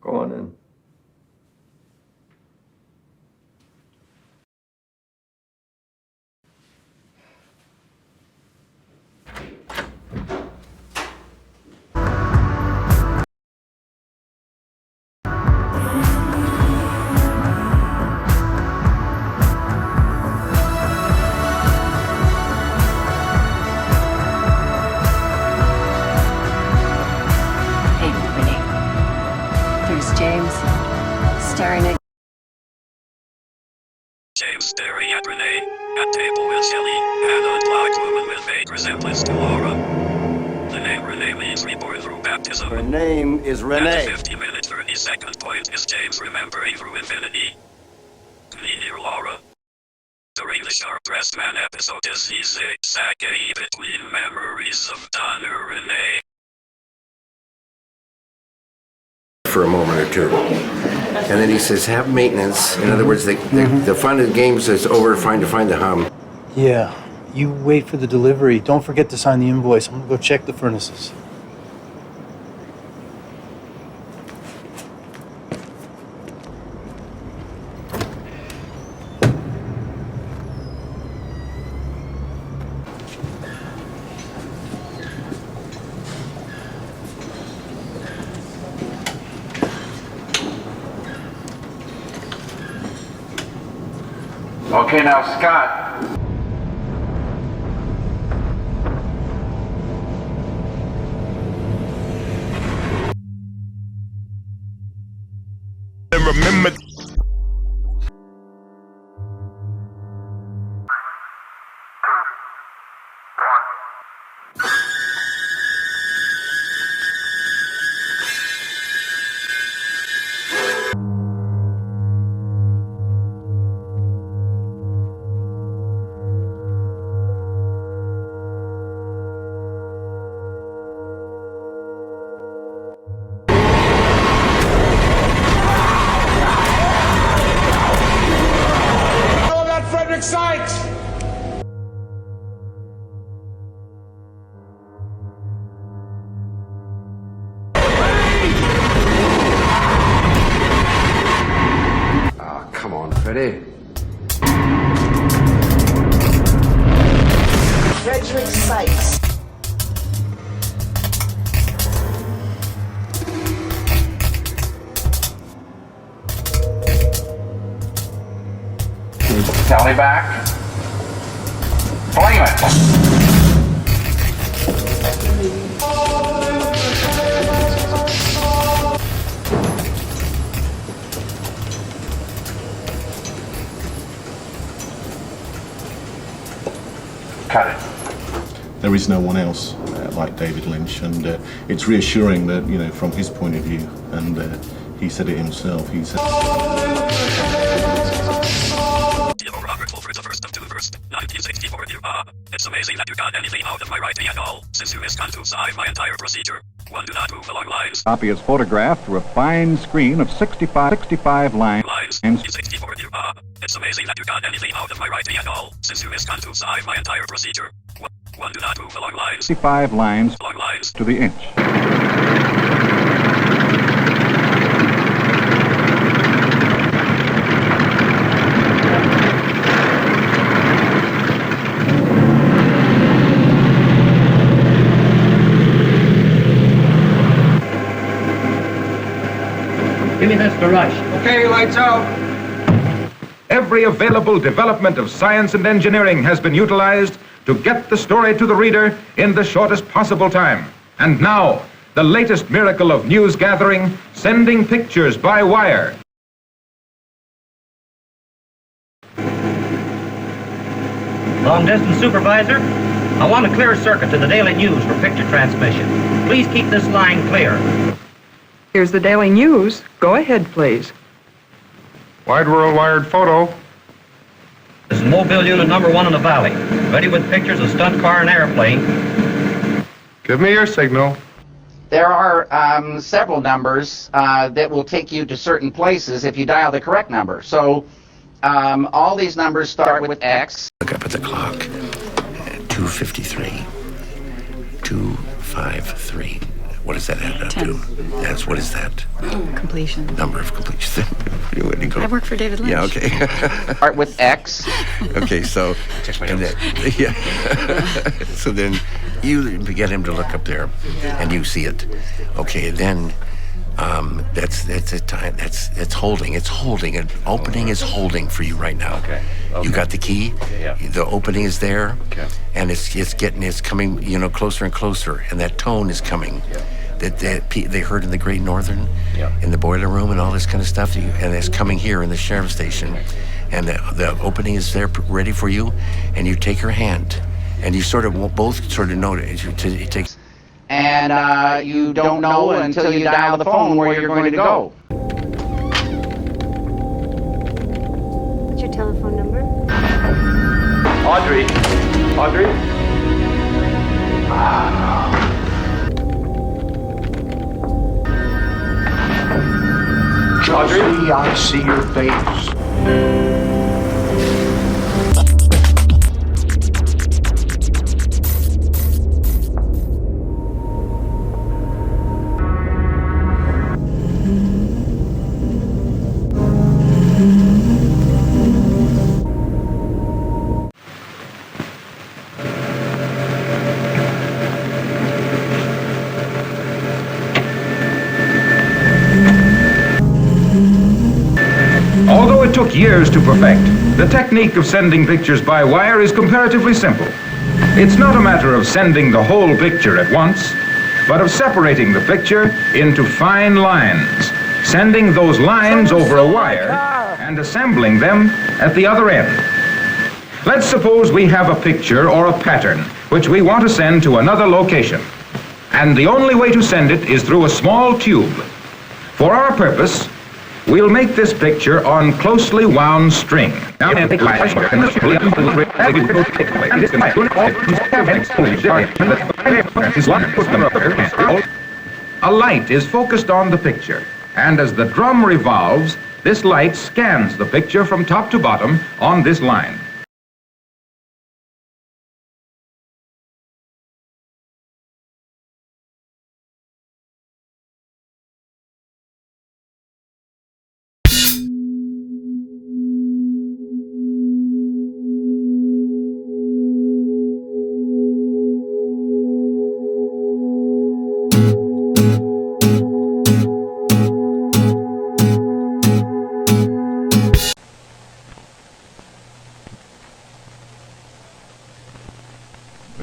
Go on in. James staring at Renee. At table with Shelly. Hannah and black woman with vague resemblance to Laura. The name Renee means reborn through baptism. Her name is Renee. At the 50-minute 30-second point is James remembering through infinity. Me near Laura. During the sharp-dressed man episode is he zigzagging between memories of Donna Renee. For a moment or two. And then he says, have maintenance. In other words, the fun of the games is over trying to find the hum. Yeah, you wait for the delivery. Don't forget to sign the invoice. I'm gonna go check the furnaces. Okay, now, Scott. And remember. Come on, Freddie. Frederick Sykes. Tally back. Flame it. Cut it. There is no one else like David Lynch, and it's reassuring that, you know, from his point of view, and he said it himself, he said... Robert Fulford, the first of two first, 1964. It's amazing that you got anything out of my writing at all, since you misconceived my entire procedure. One, do not move along lines. Copy is photographed through a fine screen of 65 lines. Lines. 64. It's amazing that you got anything out of my writing at all, since you misconceived my entire procedure. One, do not move along lines. 65 lines along lines to the inch. Give me this to rush. Okay, lights out. Every available development of science and engineering has been utilized to get the story to the reader in the shortest possible time. And now, the latest miracle of news gathering, sending pictures by wire. Long distance supervisor, I want a clear circuit to the Daily News for picture transmission. Please keep this line clear. Here's the Daily News. Go ahead, please. Wide world wired photo. This is mobile unit number 1 in the valley. Ready with pictures of stunt car and airplane. Give me your signal. There are several numbers that will take you to certain places if you dial the correct number. So all these numbers start with X. Look up at the clock. 2:53. 2:53. 5, 3. What does that add up to? That's what is that? Completion. Number of completions. Where do you go? I work for David Lynch. Yeah, okay. Start with X. Okay, so and then, yeah. So then you get him to look up there, and you see it. Okay, then that's a time. That's holding. It's holding. An opening is holding for you right now. Okay. You got the key. Yeah. The opening is there. Okay. And it's coming. Closer and closer, and that tone is coming. Yeah. That they heard in the Great Northern, Yeah. in the boiler room, and all this kind of stuff. And it's coming here in the sheriff's station, and the opening is there ready for you, and you take her hand, and you both know it takes. And you don't know until you dial the phone where you're going to go. What's your telephone number? Audrey. Audrey, I see your face. Although it took years to perfect, the technique of sending pictures by wire is comparatively simple. It's not a matter of sending the whole picture at once, but of separating the picture into fine lines, sending those lines over a wire and assembling them at the other end. Let's suppose we have a picture or a pattern which we want to send to another location, and the only way to send it is through a small tube. For our purpose, we'll make this picture on closely wound string. A light is focused on the picture, and as the drum revolves, this light scans the picture from top to bottom on this line.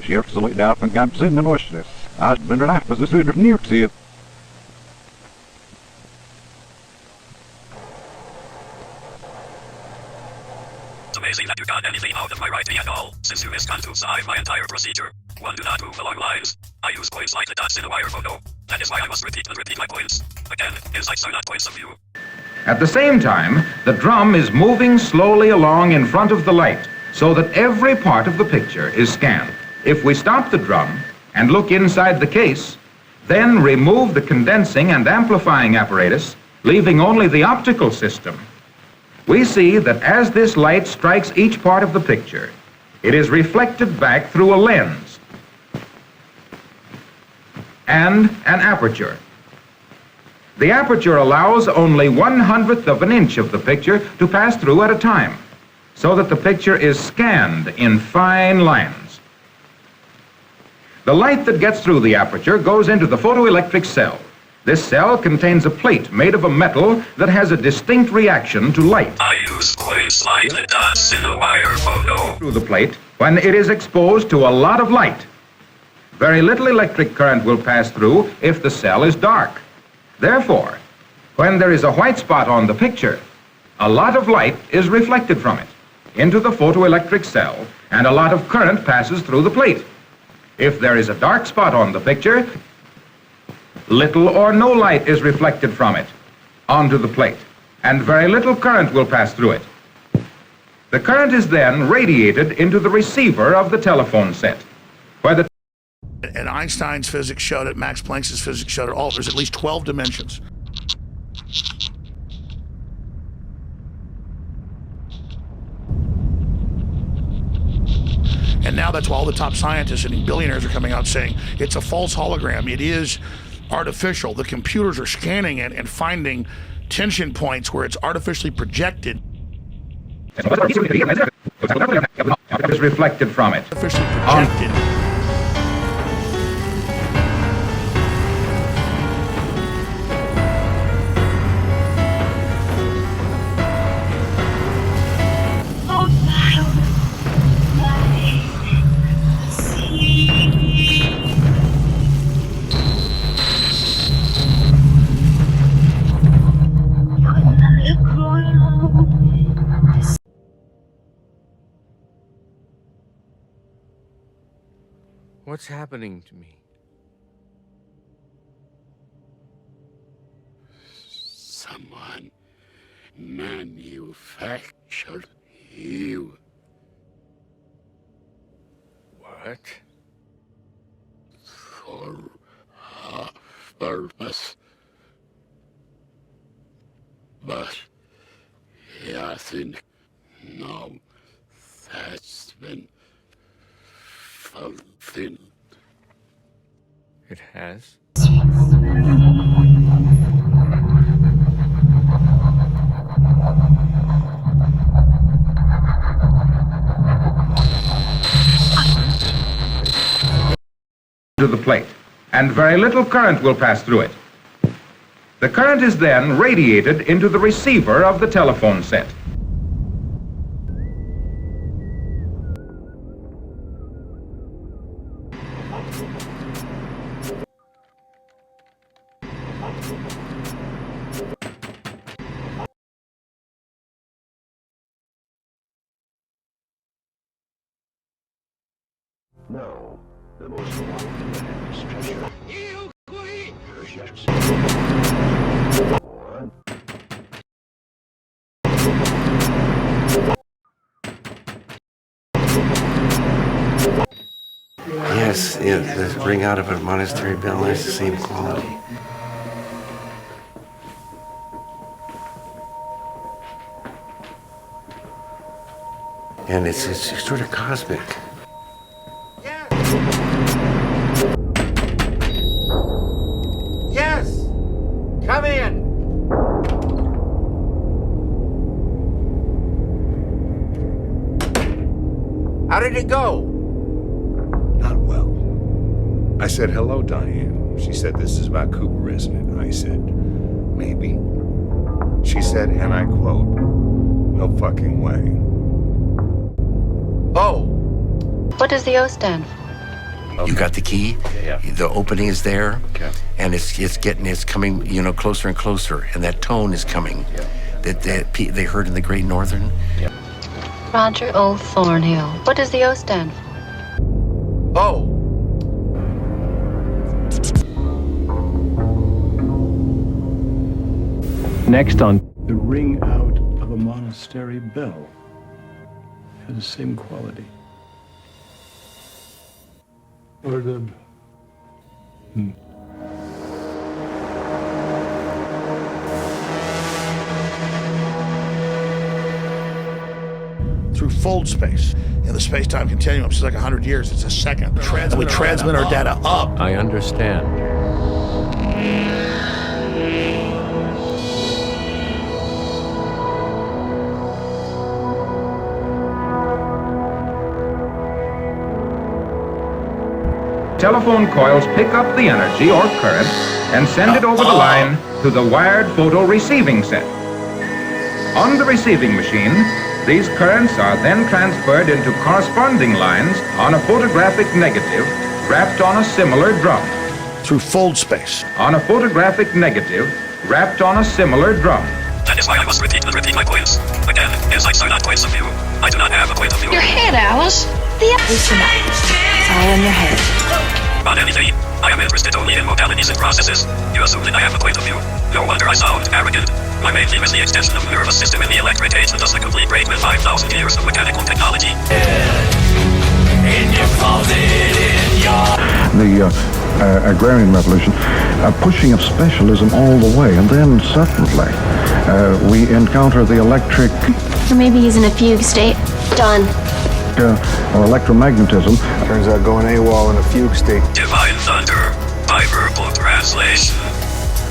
Sheriff solid out von GANTZ in den Osten. Als bin der Nachbar, das wird nie gesehen. It's amazing that you got anything out of my writing at all, since you misconceived my entire procedure. One, do not move along lines. I use points like the dots in a wire photo. That is why I must repeat my points. Again, insights are not points of view. At the same time, the drum is moving slowly along in front of the light, so that every part of the picture is scanned. If we stop the drum and look inside the case, then remove the condensing and amplifying apparatus, leaving only the optical system, we see that as this light strikes each part of the picture, it is reflected back through a lens and an aperture. The aperture allows only 1/100th of an inch of the picture to pass through at a time, so that the picture is scanned in fine lines. The light that gets through the aperture goes into the photoelectric cell. This cell contains a plate made of a metal that has a distinct reaction to light. I use points like the dots in a wire photo. Through the plate when it is exposed to a lot of light. Very little electric current will pass through if the cell is dark. Therefore, when there is a white spot on the picture, a lot of light is reflected from it into the photoelectric cell, and a lot of current passes through the plate. If there is a dark spot on the picture, little or no light is reflected from it onto the plate, and very little current will pass through it. The current is then radiated into the receiver of the telephone set, where the and Einstein's physics showed it, Max Planck's physics showed it all. There's at least 12 dimensions. And now that's why all the top scientists and billionaires are coming out saying it's a false hologram. It is artificial. The computers are scanning it and finding tension points where it's artificially projected. Is reflected from it. Artificially projected. What's happening to me? Someone manufactured you. What? For a purpose. But I think now that's been fulfilled. It has? To the plate, and very little current will pass through it. The current is then radiated into the receiver of the telephone set. Now, the most wanted man's treasure. Yes, the ring out of a monastery bell has the same quality. And it's sort of cosmic. Yes! Come in! How did it go? Not well. I said, hello, Diane. She said, this is about Cooper, isn't it? I said, maybe. She said, and I quote, no fucking way. Oh! What does the O stand for? You got the key. Yeah. The opening is there, Okay. and it's coming, closer and closer, and that tone is coming. Yeah. That they heard in the Great Northern. Yeah. Roger O. Thornhill. What does the O stand for? Oh! Next on The ring out of a monastery bell has the same quality. Or the... Through fold space in the space-time continuum, which is like 100 years. It's a second. And we transmit our data up. I understand. Telephone coils pick up the energy or current and send it over the line to the wired photo receiving set. On the receiving machine, these currents are then transferred into corresponding lines on a photographic negative wrapped on a similar drum. Through fold space. On a photographic negative wrapped on a similar drum. That is why I must repeat my points. Again, as I say not points of view, I do not have a point of view. Your head, Alice. Listen up. It's all in your head. On anything, I am interested only in modalities and processes. You assume that I have a point of view. No wonder I sound arrogant. My main theme is the extension of the nervous system in the electric age and thus the complete break with 5,000 years of mechanical technology. In your closet, in your... The agrarian revolution, pushing of specialism all the way, and then suddenly we encounter the electric... Or maybe he's in a fugue state. Done. or electromagnetism. Turns out going AWOL in a fugue state. Divine thunder, by verbal translation.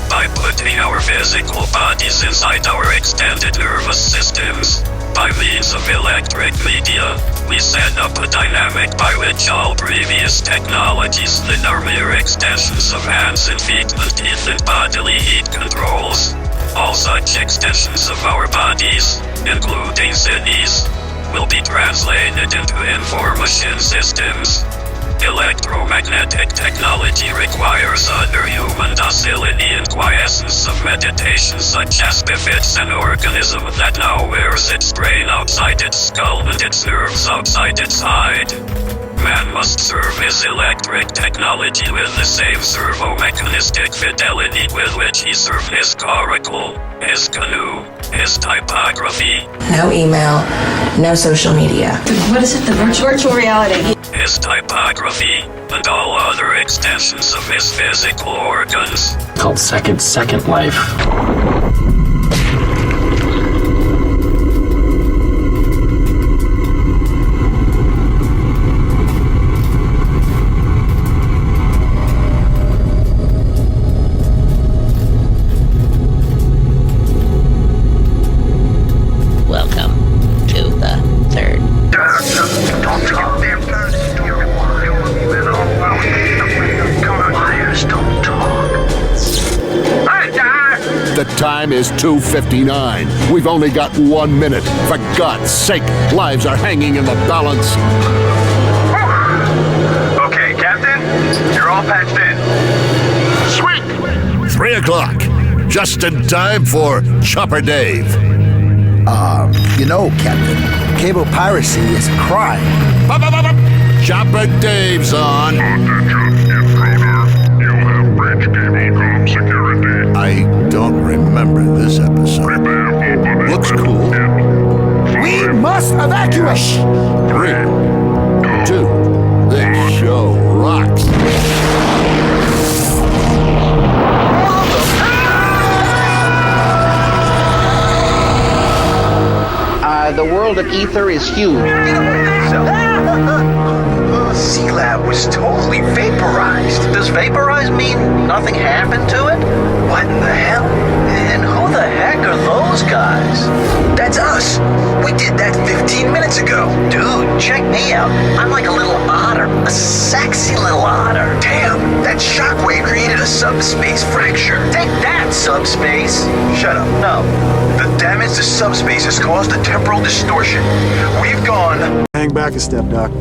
By putting our physical bodies inside our extended nervous systems, by means of electric media, we set up a dynamic by which all previous technologies that are mere extensions of hands and feet and teeth and bodily heat controls. All such extensions of our bodies, including cities, will be translated into information systems. Electromagnetic technology requires under human docility and quiescence of meditation such as befits an organism that now wears its brain outside its skull and its nerves outside its hide. Man must serve his electric technology with the same servo-mechanistic fidelity with which he served his coracle, his canoe, his typography. No email, no social media. What is it, the virtual reality? His typography, and all other extensions of his physical organs. Called Second Life. Time is 2:59. We've only got 1 minute. For God's sake, lives are hanging in the balance. Okay, Captain, you're all patched in. Sweet! 3 o'clock. Just in time for Chopper Dave. You know, Captain, cable piracy is a crime. Chopper Dave's on. I don't remember this episode. Looks cool. We must evacuate! 3, 2, this show rocks. The world of ether is huge. Sealab was totally vaporized. Does vaporize mean nothing happened to it? What in the hell? And who the heck are those guys? That's us. We did that 15 minutes ago. Dude, check me out. I'm like a little otter. A sexy little otter. Damn, that shockwave created a subspace fracture. Take that, subspace. Shut up. No. The damage to subspace has caused a temporal distortion. We've gone... Hang back a step, Doc.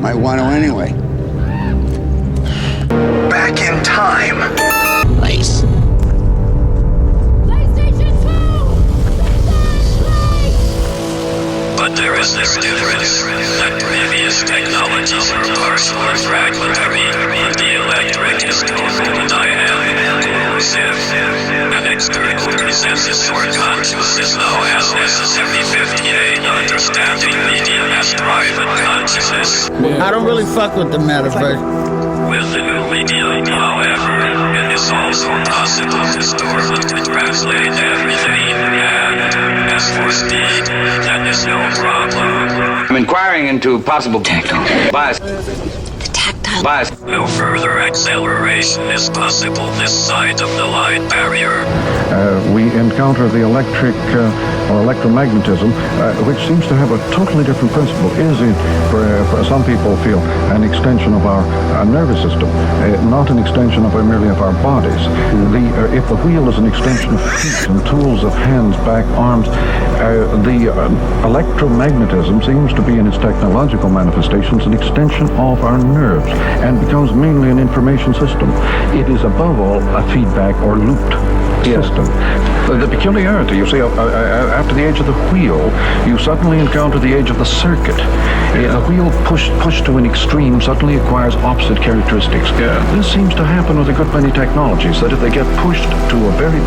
Might want to anyway. Back in time. Nice. But there is this difference, that previous technologies are partial and fragmentary, and the electric is total and inclusive. An external consensus or consciousness now has necessary 58 understanding medium as private consciousness. I don't really fuck with the metaverse. With the new medium, however, it is also possible to store and to translate everything, and as for speed, that is no problem. I'm inquiring into possible bias. No further acceleration is possible this side of the light barrier. We encounter the electric or electromagnetism, which seems to have a totally different principle. Is it, for some people feel, an extension of our nervous system, not an extension of merely of our bodies. If the wheel is an extension of feet and tools of hands, back, arms, the electromagnetism seems to be in its technological manifestations an extension of our nerves and becomes mainly an information system. It is above all a feedback or looped system. The peculiarity, you see, after the age of the wheel, you suddenly encounter the age of the circuit. The wheel pushed to an extreme suddenly acquires opposite characteristics. This seems to happen with a good many technologies, that if they get pushed to a very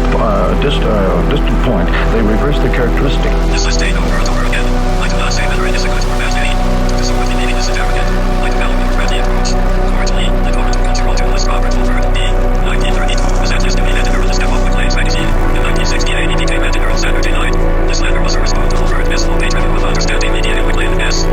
distant point, they reverse their characteristic. This is state over and over again. I do not say that it is a good or bad thing. Because what we need is a arrogant, like the Bellamy BRADY approach. Currently, the government control journalist Robert Fulford B. 1932 was anticipated in early step of McLean's magazine. In 1968, he became editor of Saturday Night. This letter was a response to Fulford S. Low page with understanding media in McLean S.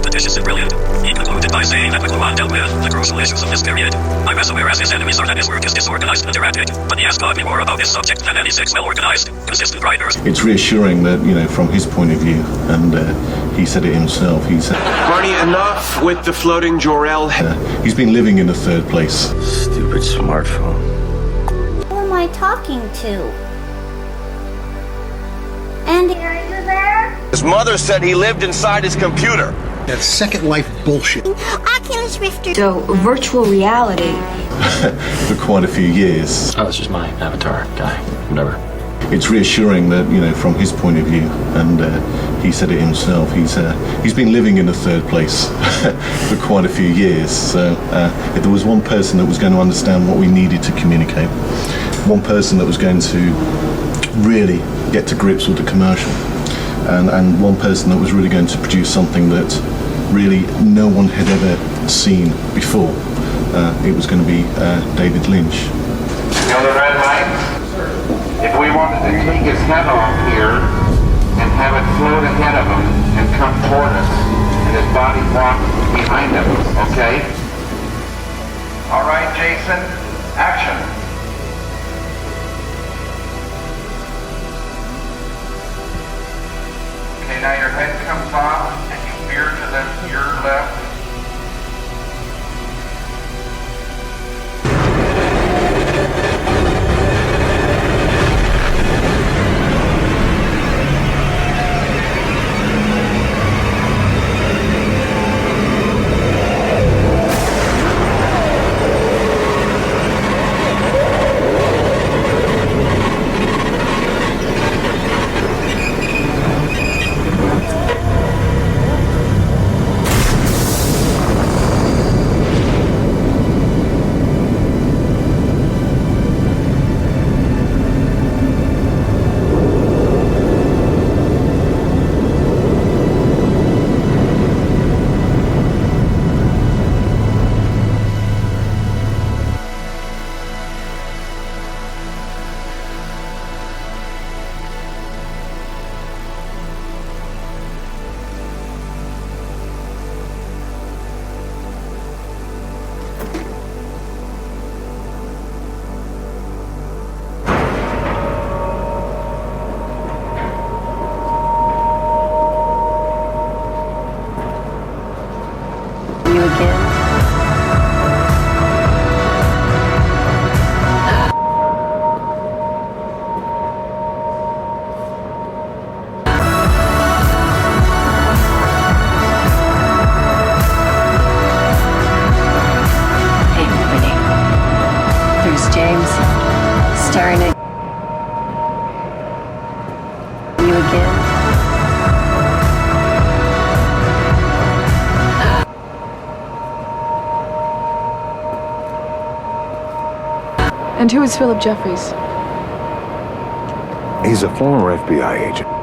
repetitious and brilliant. He concluded by saying that Mcluhan dealt with the crucial issues of this period. I'm as aware as his enemies are that his work is disorganized and erratic, but he has taught me more about this subject than any 6 well-organized, consistent writers. It's reassuring that, from his point of view, and he said it himself, Barney, enough with the floating Jor-El. He's been living in a third place. Stupid smartphone. Who am I talking to? Andy, are you there? His mother said he lived inside his computer. That's Second Life bullshit. Oculus Rift. So, virtual reality. For quite a few years. Oh, that's just my avatar guy. Whatever. It's reassuring that, from his point of view, and he said it himself, he's been living in a third place for quite a few years. So if there was one person that was going to understand what we needed to communicate, one person that was going to really get to grips with the commercial, and one person that was really going to produce something that really no one had ever seen before, it was going to be David Lynch. You know the red light? If we wanted to take his head off here and have it float ahead of him and come toward us, and his body walk behind him, okay? All right, Jason, action. Okay, now your head comes off and you veer to your left. And who is Philip Jeffries? He's a former FBI agent.